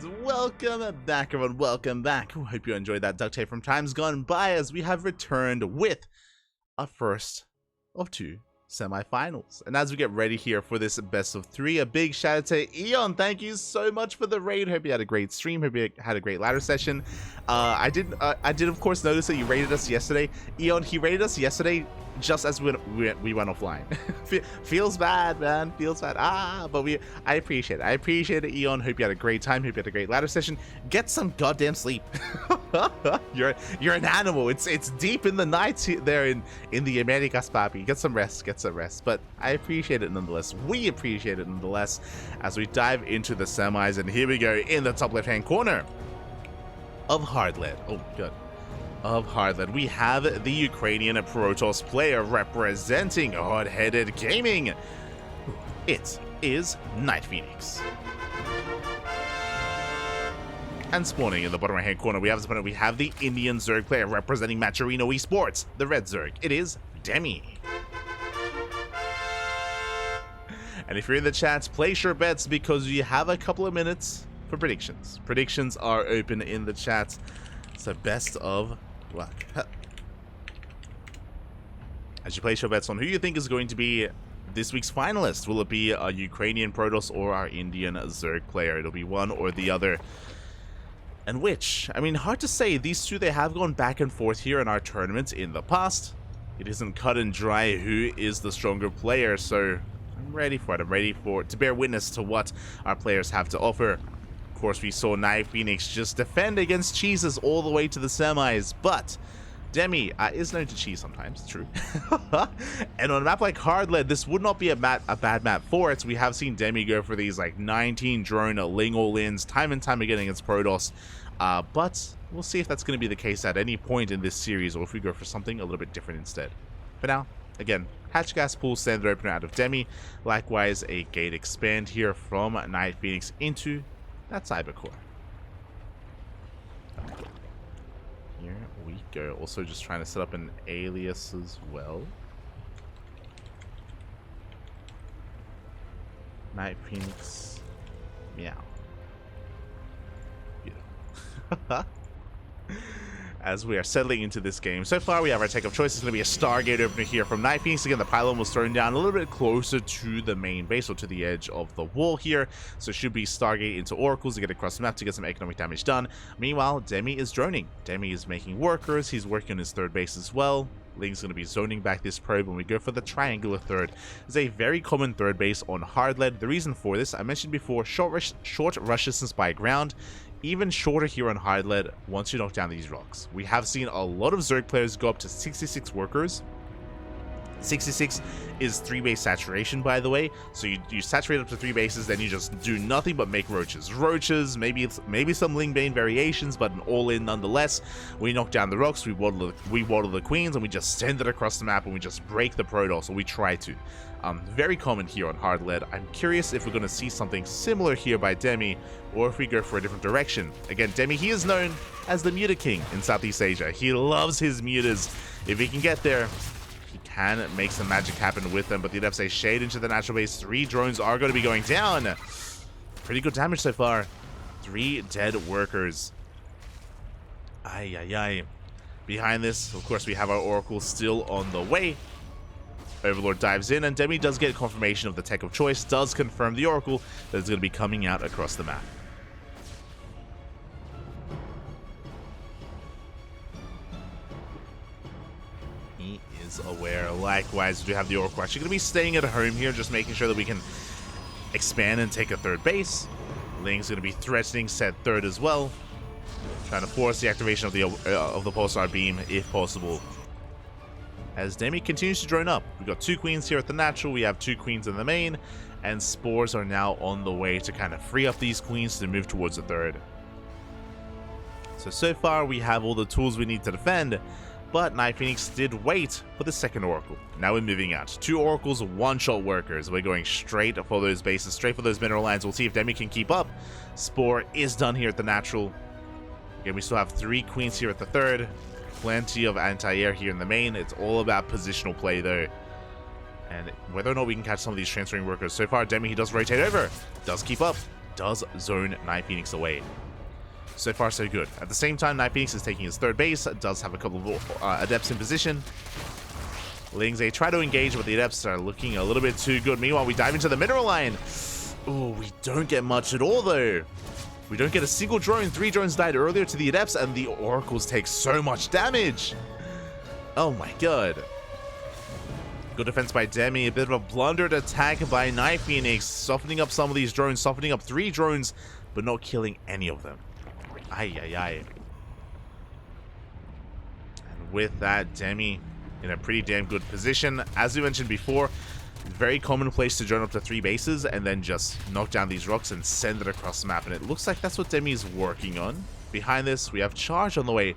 And welcome back, everyone. Welcome back. Hope you enjoyed that duct tape from times gone by, as we have returned with our first of two semifinals. And as we get ready here for this best of three, a big shout out to Eon. Thank you so much for the raid. Hope you had a great stream. Hope you had a great ladder session. I did of course notice that you raided us yesterday. Eon, he raided us yesterday just as we went offline. Feels bad, man. Feels bad. But I appreciate it. I appreciate it, Eon. Hope you had a great time. Hope you had a great ladder session. Get some goddamn sleep. You're an animal. It's deep in the night there in the Americas, papi. Get some rest. Get some rest. But I appreciate it nonetheless. We appreciate it nonetheless as we dive into the semis. And here we go in the top left-hand corner of Hardlead. Oh my god. Of Hardlead, we have the Ukrainian Protoss player representing Hard-Headed Gaming. It is NightPhoenix. And spawning in the bottom right hand corner, we have the Indian Zerg player representing Maturino Esports, the Red Zerg. It is Demi. And if you're in the chat, place your bets because you have a couple of minutes for predictions. Predictions are open in the chat. So best of luck. As you place your bets on who you think is going to be this week's finalist, will it be a Ukrainian Protoss or our Indian Zerg player? It'll be one or the other. And which? I mean, hard to say. These two, they have gone back and forth here in our tournaments in the past. It isn't cut and dry who is the stronger player, so I'm ready for it. I'm ready to bear witness to what our players have to offer. Of course, we saw NightPhoenix just defend against cheeses all the way to the semis, but Demi is known to cheese sometimes, true. And on a map like Hardlead, this would not be a bad map for it. We have seen Demi go for these like 19 drone Ling all-ins time and time again against Protoss, but we'll see if that's going to be the case at any point in this series, or if we go for something a little bit different instead. For now, again, hatch gas pool standard opener out of Demi, likewise a gate expand here from NightPhoenix into that cyber core. Here we go. Also just trying to set up an alias as well. NightPhoenix. Meow. Yeah. As we are settling into this game. So far, we have our take of choice. It's going to be a Stargate opener here from NightPhoenix. Again, the pylon was thrown down a little bit closer to the main base, or to the edge of the wall here. So it should be Stargate into Oracles to get across the map to get some economic damage done. Meanwhile, Demi is droning. Demi is making workers. He's working on his third base as well. Ling's going to be zoning back this probe when we go for the triangular third. It's a very common third base on Hardlead. The reason for this, I mentioned before, short rush distance by ground. Even shorter here on Hardlead once you knock down these rocks. We have seen a lot of Zerg players go up to 66 workers. 66 is 3 base saturation, by the way. So you saturate up to 3 bases, then you just do nothing but make roaches. Roaches, maybe some Lingbane variations, but an all-in nonetheless. We knock down the rocks, we waddle the queens, and we just send it across the map, and we just break the Protoss, or we try to. Very common here on Hardlead. I'm curious if we're going to see something similar here by Demi, or if we go for a different direction. Again, Demi, he is known as the Muta King in Southeast Asia. He loves his mutas. If he can get there, he can make some magic happen with them. But the say shade into the natural base. 3 drones are going to be going down. Pretty good damage so far. 3 dead workers. Ay, ay, ay. Behind this, of course, we have our Oracle still on the way. Overlord dives in, and Demi does get confirmation of the tech of choice, does confirm the Oracle that is going to be coming out across the map. He is aware. Likewise, we have the Oracle actually going to be staying at home here, just making sure that we can expand and take a third base. Ling's going to be threatening said third as well, trying to force the activation of the pulsar beam if possible. As Demi continues to drone up. We've got 2 queens here at the natural, we have 2 queens in the main, and spores are now on the way to kind of free up these queens to move towards the third. So far we have all the tools we need to defend, but NightPhoenix did wait for the second Oracle. Now we're moving out. 2 Oracles, 1-shot workers. We're going straight for those bases, straight for those mineral lines. We'll see if Demi can keep up. Spore is done here at the natural. Again, we still have 3 queens here at the third. Plenty of anti-air here in the main. It's all about positional play though. And whether or not we can catch some of these transferring workers. So far, Demi, he does rotate over. Does keep up. does zone NightPhoenix away. So far, so good. At the same time, NightPhoenix is taking his third base, does have a couple of Adepts in position. Lings, they try to engage, but the Adepts are looking a little bit too good. Meanwhile, we dive into the mineral line. Oh, we don't get much at all, though. We don't get a single drone. 3 drones died earlier to the Adepts, and the Oracles take so much damage. Oh my god. Good defense by Demi. A bit of a blundered attack by NightPhoenix, softening up some of these drones, softening up 3 drones, but not killing any of them. Ay, ay, ay. And with that, Demi in a pretty damn good position. As we mentioned before, very commonplace to drone up to 3 bases and then just knock down these rocks and send it across the map. And it looks like that's what Demi is working on. Behind this, we have Charge on the way.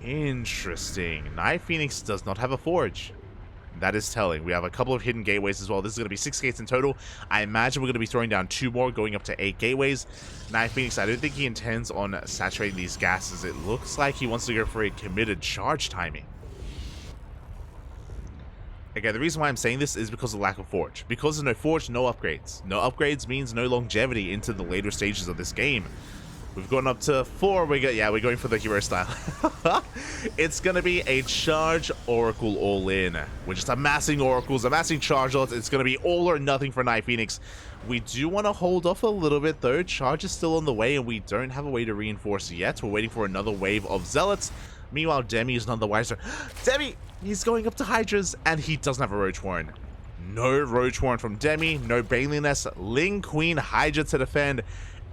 Interesting. NightPhoenix does not have a forge. That is telling. We have a couple of hidden gateways as well. This is going to be 6 gates in total. I imagine we're going to be throwing down 2 more, going up to 8 gateways. NightPhoenix, I don't think he intends on saturating these gases. It looks like he wants to go for a committed charge timing. Again, the reason why I'm saying this is because of the lack of forge. Because there's no forge, no upgrades. No upgrades means no longevity into the later stages of this game. We've gone up to 4. We're going for the hero style. It's going to be a charge oracle all in. We're just amassing oracles, amassing charge lots. It's going to be all or nothing for NightPhoenix. We do want to hold off a little bit though. Charge is still on the way and we don't have a way to reinforce yet. We're waiting for another wave of zealots. Meanwhile, Demi is none the wiser. Demi! He's going up to Hydras and he doesn't have a Roach Warren. No Roach Warren from Demi. No Baneliness. Ling Queen Hydra to defend.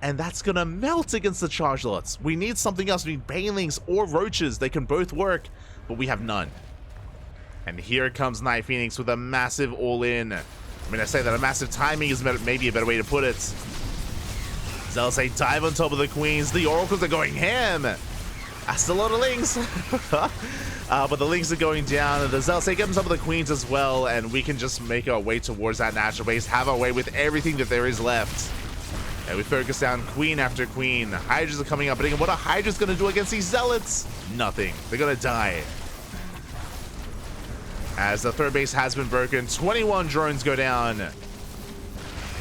And that's gonna melt against the charge lots. We need something else. We need Banelings or Roaches. They can both work, but we have none. And here comes NightPhoenix with a massive all-in. I mean, I say that a massive timing is maybe a better way to put it. Zealots, they dive on top of the Queens. The Oracles are going ham. That's a lot of Lings. But the Lings are going down. The Zealots, they get on top of the Queens as well. And we can just make our way towards that natural base. Have our way with everything that there is left. And we focus down queen after queen. Hydras are coming up. But again, what are Hydras going to do against these Zealots? Nothing. They're going to die. As the third base has been broken, 21 drones go down.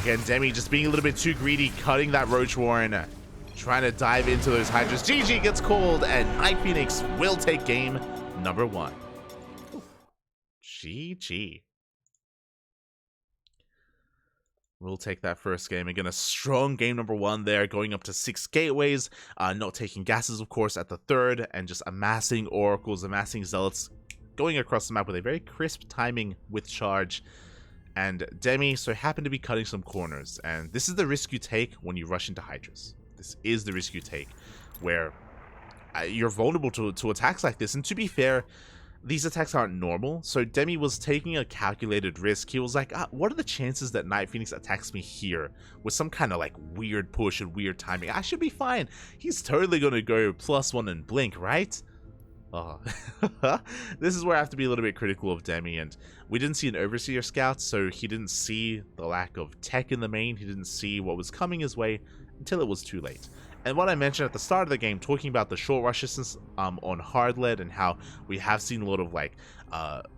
Again, Demi just being a little bit too greedy, cutting that Roach Warren. Trying to dive into those Hydras. GG gets called, and NightPhoenix will take game number 1. GG. We'll take that first game. Again, a strong game number 1 there, going up to 6 gateways, not taking gases, of course, at the third, and just amassing oracles, amassing zealots, going across the map with a very crisp timing with charge. And Demi so happened to be cutting some corners, and this is the risk you take when you rush into Hydras. This is the risk you take, where you're vulnerable to attacks like this, and to be fair, these attacks aren't normal, so Demi was taking a calculated risk. He was like, what are the chances that NightPhoenix attacks me here with some kind of like weird push and weird timing? I should be fine. He's totally going to go +1 and blink, right? Oh. This is where I have to be a little bit critical of Demi, and we didn't see an Overseer Scout, so he didn't see the lack of tech in the main. He didn't see what was coming his way until it was too late. And what I mentioned at the start of the game, talking about the short rush distance on hard lead and how we have seen a lot of like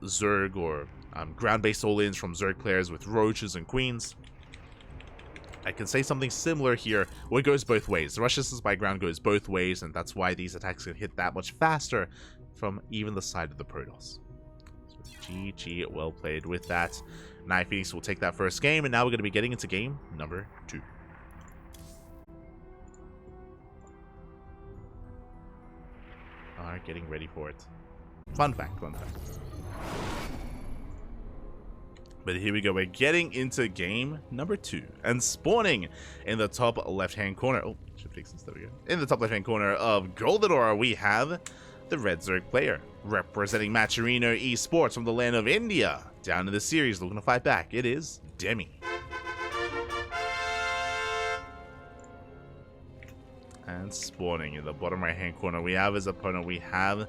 Zerg or ground-based all-ins from Zerg players with Roaches and Queens. I can say something similar here, where it goes both ways. The rush distance by ground goes both ways, and that's why these attacks can hit that much faster from even the side of the Protoss. So GG, well played with that. NightPhoenix will take that first game, and now we're going to be getting into game number 2. Are getting ready for it. Fun fact. But here we go. We're getting into game number 2, and spawning in the top left-hand corner. Oh, should fix this. There we go. In the top left-hand corner of Golden Aura, we have the Red Zerg player representing Maturino Esports from the land of India. Down in the series, looking to fight back. It is Demi. And spawning in the bottom right-hand corner, we have his opponent. We have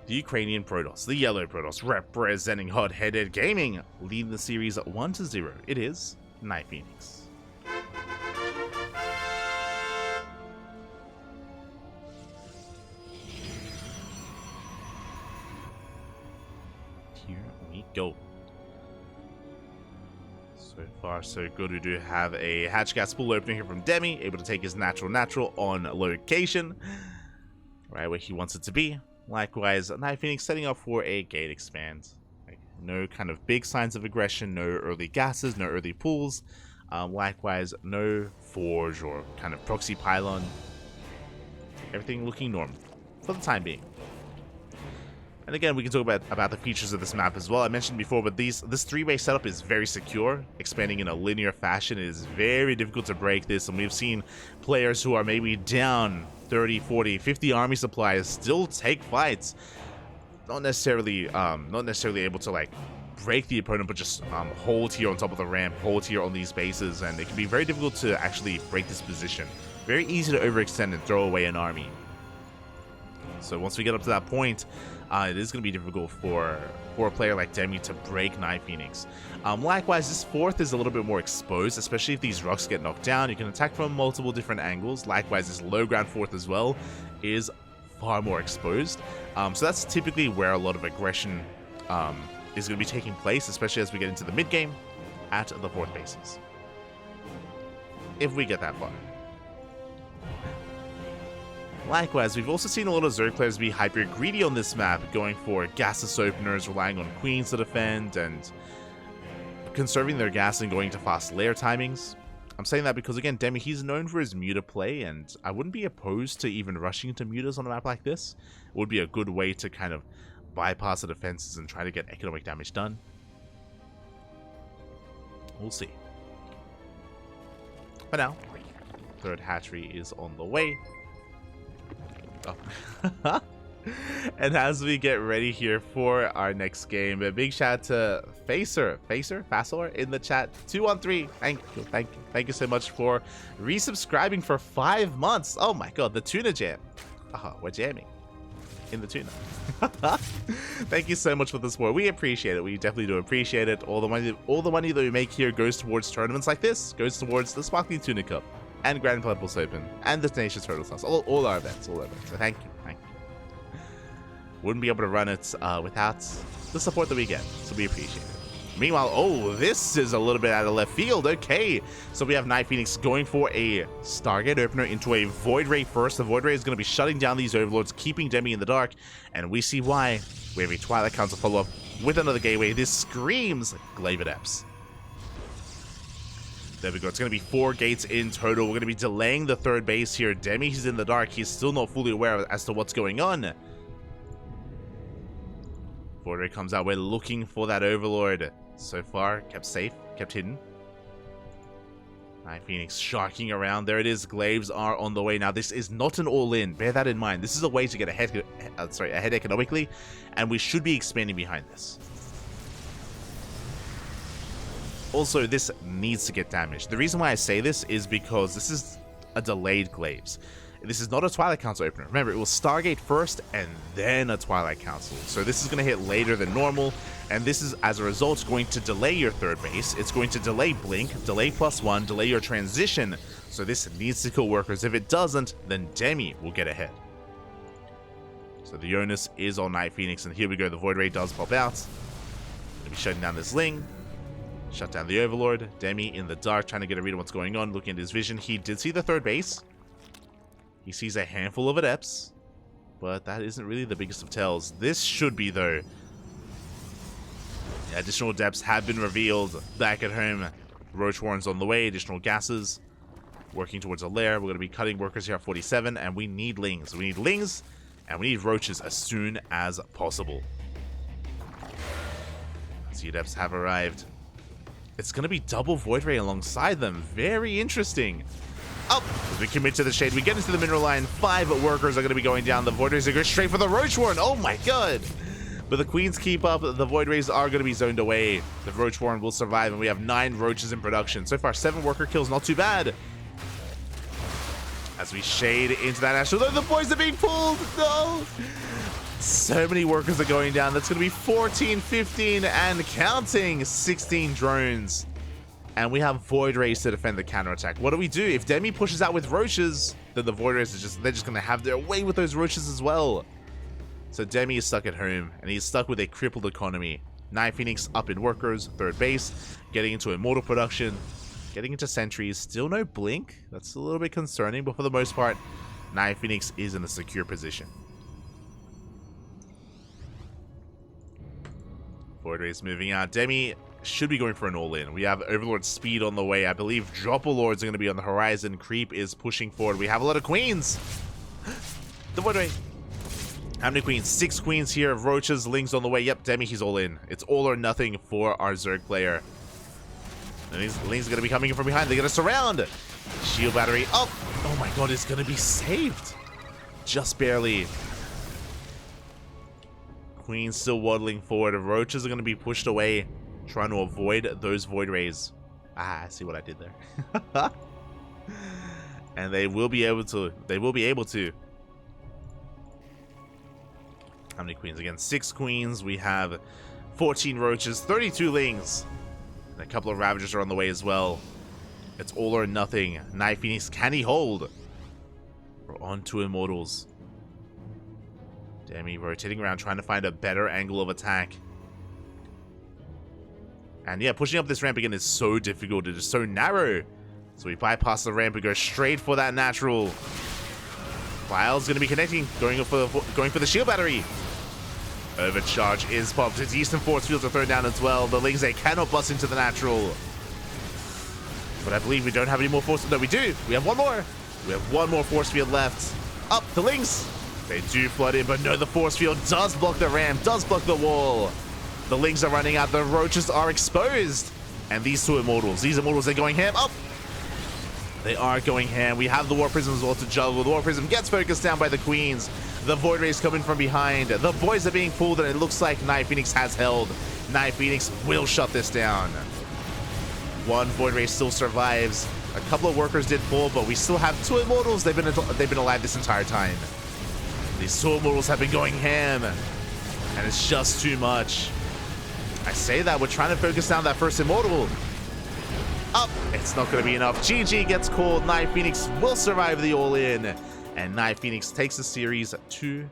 the Ukrainian Protoss, the yellow Protoss, representing Hot-Headed Gaming, leading the series 1-0. It is NightPhoenix. Here we go. So So far, so good. We do have a hatch gas pool opener here from Demi, able to take his natural on location, right where he wants it to be. Likewise, NightPhoenix setting up for a gate expand. Like, no kind of big signs of aggression, no early gases, no early pools. Likewise, no forge or kind of proxy pylon. Everything looking normal for the time being. And again, we can talk about the features of this map as well. I mentioned before, but this three-way setup is very secure. Expanding in a linear fashion is very difficult to break this, and we've seen players who are maybe down 30, 40, 50 army supplies still take fights. Not necessarily able to like break the opponent, but just hold here on top of the ramp, hold here on these bases, and it can be very difficult to actually break this position. Very easy to overextend and throw away an army. So once we get up to that point, it is going to be difficult for a player like Demi to break NightPhoenix. Likewise, this fourth is a little bit more exposed, especially if these rocks get knocked down. You can attack from multiple different angles. Likewise, this low ground fourth as well is far more exposed. So that's typically where a lot of aggression is going to be taking place, especially as we get into the mid game at the fourth bases. If we get that far. Likewise, we've also seen a lot of Zerg players be hyper greedy on this map, going for gasless openers, relying on queens to defend, and conserving their gas and going to fast layer timings. I'm saying that because, again, Demi, he's known for his muta play, and I wouldn't be opposed to even rushing into mutas on a map like this. It would be a good way to kind of bypass the defenses and try to get economic damage done. We'll see. For now, third hatchery is on the way. Oh. And as we get ready here for our next game, a big shout out to Facer in the chat. 213. Thank you so much for resubscribing for 5 months. Oh my god, the tuna jam. Oh, we're jamming in the tuna. Thank you so much for the support. We appreciate it. We definitely do appreciate it. All the money that we make here goes towards tournaments like this, goes towards the Sparkling Tuna Cup and Grand Purple's Open and the Tenacious Turtle Sauce. All our events. So thank you. Wouldn't be able to run it without the support that we get, so we appreciate it. Meanwhile, oh, this is a little bit out of left field. Okay, so we have NightPhoenix going for a Stargate opener into a Void Ray first. The Void Ray is going to be shutting down these Overlords, keeping Demi in the dark, and we see why. We have a Twilight Council follow-up with another gateway. This screams Glaive Adepts. There we go. It's going to be 4 gates in total. We're going to be delaying the third base here. Demi, he's in the dark. He's still not fully aware as to what's going on. Void Ray comes out. We're looking for that Overlord. So far, kept safe, kept hidden. NightPhoenix sharking around. There it is. Glaives are on the way. Now, this is not an all-in. Bear that in mind. This is a way to get ahead economically, and we should be expanding behind this. Also, this needs to get damaged. The reason why I say this is because this is a delayed Glaives. This is not a Twilight Council opener. Remember, it was Stargate first and then a Twilight Council. So this is going to hit later than normal. And this is, as a result, going to delay your third base. It's going to delay Blink, delay +1, delay your transition. So this needs to kill workers. If it doesn't, then Demi will get ahead. So the onus is on NightPhoenix. And here we go. The Void Ray does pop out. Gonna be shutting down this Ling. Shut down the Overlord. Demi in the dark, trying to get a read on what's going on. Looking at his vision. He did see the third base. He sees a handful of Adepts, but that isn't really the biggest of tells. This should be, though. Additional Adepts have been revealed back at home. Roach Warren's on the way. Additional gases. Working towards a lair. We're going to be cutting workers here at 47, and we need Lings. We need Lings, and we need Roaches as soon as possible. The Adepts have arrived. It's going to be double Void Ray alongside them. Very interesting. Up! As we commit to the shade, we get into the mineral line. 5 workers are going to be going down. The Void Rays are going straight for the Roach Warren. Oh my god! But the Queens keep up. The Void Rays are going to be zoned away. The Roach Warren will survive, and we have 9 Roaches in production. So far, 7 worker kills. Not too bad. As we shade into that Astral. The boys are being pulled! No! So many workers are going down. That's going to be 14, 15, and counting 16 drones. And we have Void Rays to defend the counterattack. What do we do? If Demi pushes out with Roaches, then the Void Rays are they're just going to have their way with those Roaches as well. So Demi is stuck at home, and he's stuck with a crippled economy. NightPhoenix up in workers, third base, getting into immortal production, getting into sentries. Still no blink. That's a little bit concerning, but for the most part, NightPhoenix is in a secure position. Void Rays moving out. Demi should be going for an all-in. We have Overlord Speed on the way. I believe Dropper Lords are going to be on the horizon. Creep is pushing forward. We have a lot of Queens. The Void Ray. How many Queens? 6 Queens here. Roaches, Lings on the way. Yep, Demi, he's all in. It's all or nothing for our Zerg player. And these Lings are going to be coming in from behind. They're going to surround. Shield battery up. Oh my god, it's going to be saved. Just barely. Queens still waddling forward. Roaches are going to be pushed away, trying to avoid those Void Rays. Ah, I see what I did there. And they will be able to. How many Queens? Again, 6 Queens. We have 14 Roaches, 32 Lings. And a couple of Ravagers are on the way as well. It's all or nothing. NightPhoenix, can he hold? We're on to Immortals. Demi rotating around, trying to find a better angle of attack. And yeah, pushing up this ramp again is so difficult. It is so narrow. So we bypass the ramp and go straight for that natural. Vile's going to be connecting, going for the shield battery. Overcharge is popped. Its Eastern Force Fields are thrown down as well. The Lings, they cannot bust into the natural. But I believe we don't have any more force. No, we do. We have one more. We have one more force field left. Up, the Lings. They do flood in, but no, the force field does block the ramp, does block the wall. The Lings are running out. The Roaches are exposed. And these 2 Immortals. These Immortals, they're going ham. Up. They are going ham. We have the War Prism as well to juggle. The War Prism gets focused down by the Queens. The Void Rays coming from behind. The boys are being pulled, and it looks like NightPhoenix has held. NightPhoenix will shut this down. 1 Void Ray still survives. A couple of workers did fall, but we still have 2 Immortals. They've been alive this entire time. These 2 Immortals have been going ham, and it's just too much. I say that, we're trying to focus down that first Immortal. Up! It's not going to be enough. GG gets called. NightPhoenix will survive the all-in, and NightPhoenix takes the series 2-0.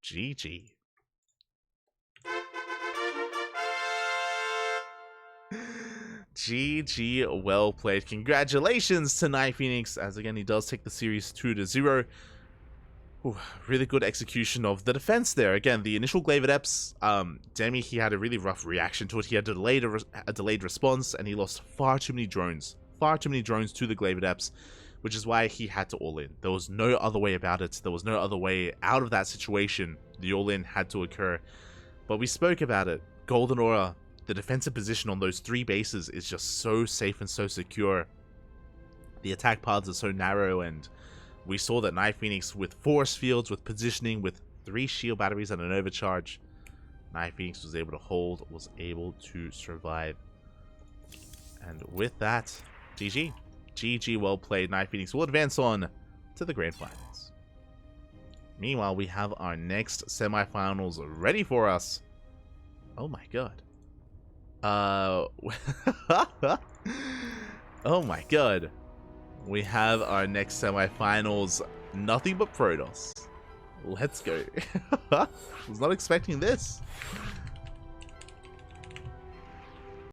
GG. GG, well played. Congratulations to NightPhoenix, as again he does take the series 2-0. Ooh, really good execution of the defense there. Again, the initial Glaive Adepts, Demi, he had a really rough reaction to it. He had a delayed response, and he lost far too many drones. Far too many drones to the Glaive Adepts, which is why he had to all-in. There was no other way about it. There was no other way out of that situation. The all-in had to occur. But we spoke about it. Golden Aura, the defensive position on those 3 bases is just so safe and so secure. The attack paths are so narrow, and we saw that NightPhoenix, with force fields, with positioning, with 3 shield batteries and an overcharge, NightPhoenix was able to hold, was able to survive. And with that, GG. GG, well played. NightPhoenix will advance on to the grand finals. Meanwhile, we have our next semifinals ready for us. Oh my god. Oh my god. We have our next semifinals. Nothing but Protoss. Let's go. Was not expecting this.